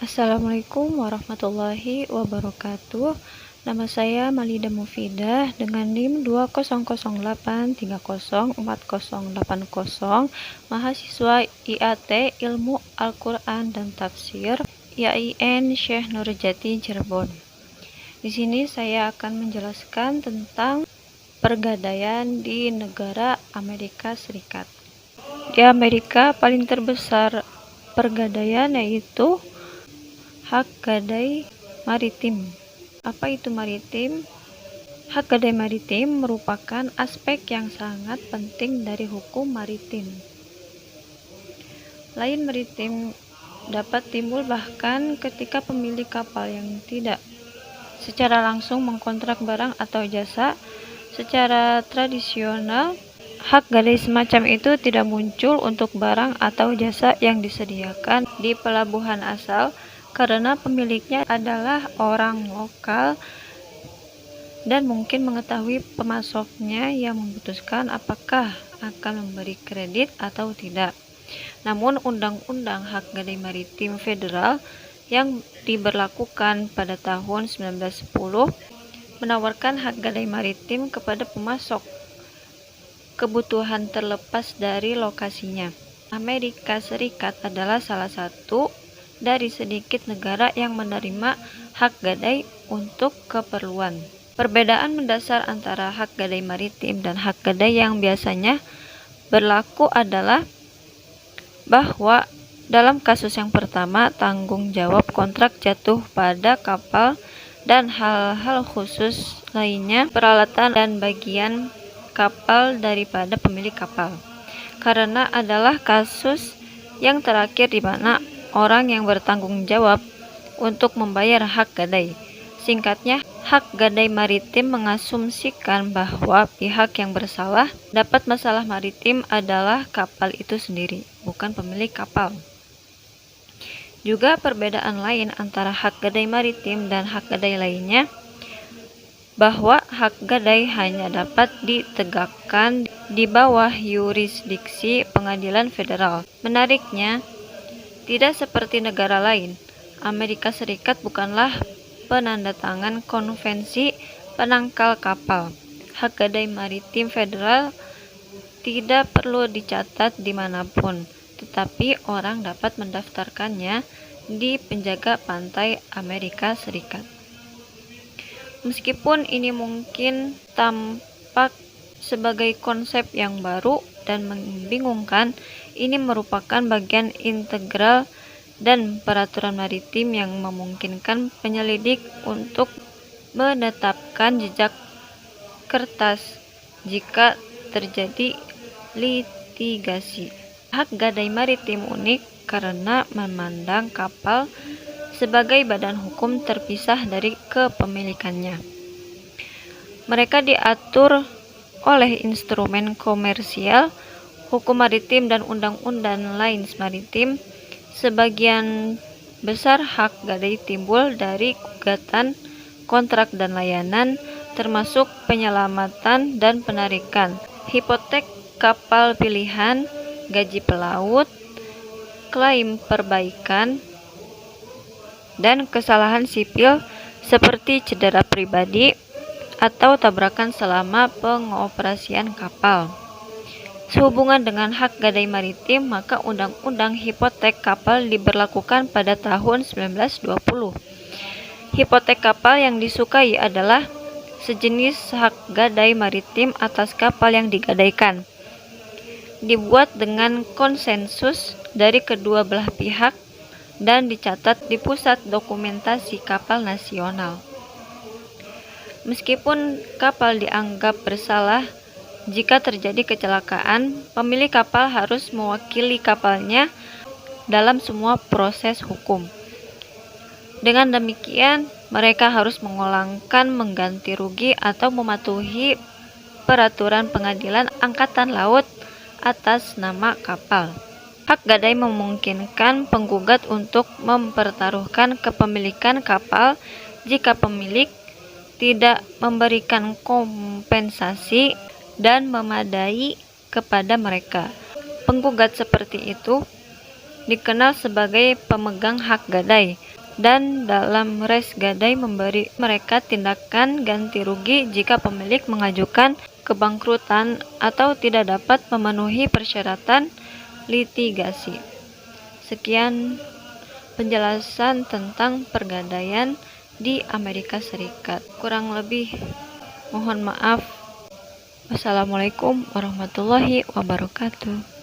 Assalamualaikum warahmatullahi wabarakatuh. Nama saya Malida Mufidah dengan NIM 2008304080, mahasiswa IAT Ilmu Al-Quran dan Tafsir IAIN Syekh Nurjati Cirebon. Di sini saya akan menjelaskan tentang pergadaian di negara Amerika Serikat. Di Amerika paling terbesar pergadaian yaitu hak gadai maritim. Apa itu maritim? Hak gadai maritim merupakan aspek yang sangat penting dari hukum maritim. Lain maritim dapat timbul bahkan ketika pemilik kapal yang tidak secara langsung mengkontrak barang atau jasa. Secara tradisional, hak gadai semacam itu tidak muncul untuk barang atau jasa yang disediakan di pelabuhan asal karena pemiliknya adalah orang lokal dan mungkin mengetahui pemasoknya yang memutuskan apakah akan memberi kredit atau tidak. Namun Undang-Undang Hak Gadai Maritim Federal yang diberlakukan pada tahun 1910 menawarkan hak gadai maritim kepada pemasok kebutuhan terlepas dari lokasinya. Amerika Serikat adalah salah satu dari sedikit negara yang menerima hak gadai untuk keperluan. Perbedaan mendasar antara hak gadai maritim dan hak gadai yang biasanya berlaku adalah bahwa dalam kasus yang pertama, tanggung jawab kontrak jatuh pada kapal dan hal-hal khusus lainnya, peralatan dan bagian kapal daripada pemilik kapal. Karena adalah kasus yang terakhir di mana orang yang bertanggung jawab untuk membayar hak gadai. Singkatnya, hak gadai maritim mengasumsikan bahwa pihak yang bersalah dapat masalah maritim adalah kapal itu sendiri, bukan pemilik kapal. Juga perbedaan lain antara hak gadai maritim dan hak gadai lainnya, bahwa hak gadai hanya dapat ditegakkan di bawah yurisdiksi pengadilan federal. Menariknya, tidak seperti negara lain, Amerika Serikat bukanlah penandatangan konvensi penangkal kapal. Hak gadai maritim federal tidak perlu dicatat dimanapun, tetapi orang dapat mendaftarkannya di penjaga pantai Amerika Serikat. Meskipun ini mungkin tampak sebagai konsep yang baru dan membingungkan, ini merupakan bagian integral dan peraturan maritim yang memungkinkan penyelidik untuk menetapkan jejak kertas jika terjadi litigasi. Hak gadai maritim unik karena memandang kapal sebagai badan hukum terpisah dari kepemilikannya. Mereka diatur oleh instrumen komersial, hukum maritim dan undang-undang lain maritim. Sebagian besar hak gadai timbul dari gugatan, kontrak dan layanan, termasuk penyelamatan dan penarikan, hipotek kapal pilihan, gaji pelaut, klaim perbaikan, dan kesalahan sipil seperti cedera pribadi atau tabrakan selama pengoperasian kapal. Sehubungan dengan hak gadai maritim, maka Undang-Undang Hipotek Kapal diberlakukan pada tahun 1920. Hipotek kapal yang disukai adalah sejenis hak gadai maritim atas kapal yang digadaikan. Dibuat dengan konsensus dari kedua belah pihak dan dicatat di Pusat Dokumentasi Kapal Nasional. Meskipun kapal dianggap bersalah, jika terjadi kecelakaan, pemilik kapal harus mewakili kapalnya dalam semua proses hukum. Dengan demikian, mereka harus mengulangkan mengganti rugi atau mematuhi peraturan pengadilan angkatan laut atas nama kapal. Hak gadai memungkinkan penggugat untuk mempertaruhkan kepemilikan kapal jika pemilik tidak memberikan kompensasi dan memadai kepada mereka. Penggugat seperti itu dikenal sebagai pemegang hak gadai. dan dalam res gadai memberi mereka tindakan ganti rugi jika pemilik mengajukan kebangkrutan atau tidak dapat memenuhi persyaratan litigasi. Sekian penjelasan tentang pergadaian di Amerika Serikat. Kurang lebih mohon maaf. Wassalamualaikum warahmatullahi wabarakatuh.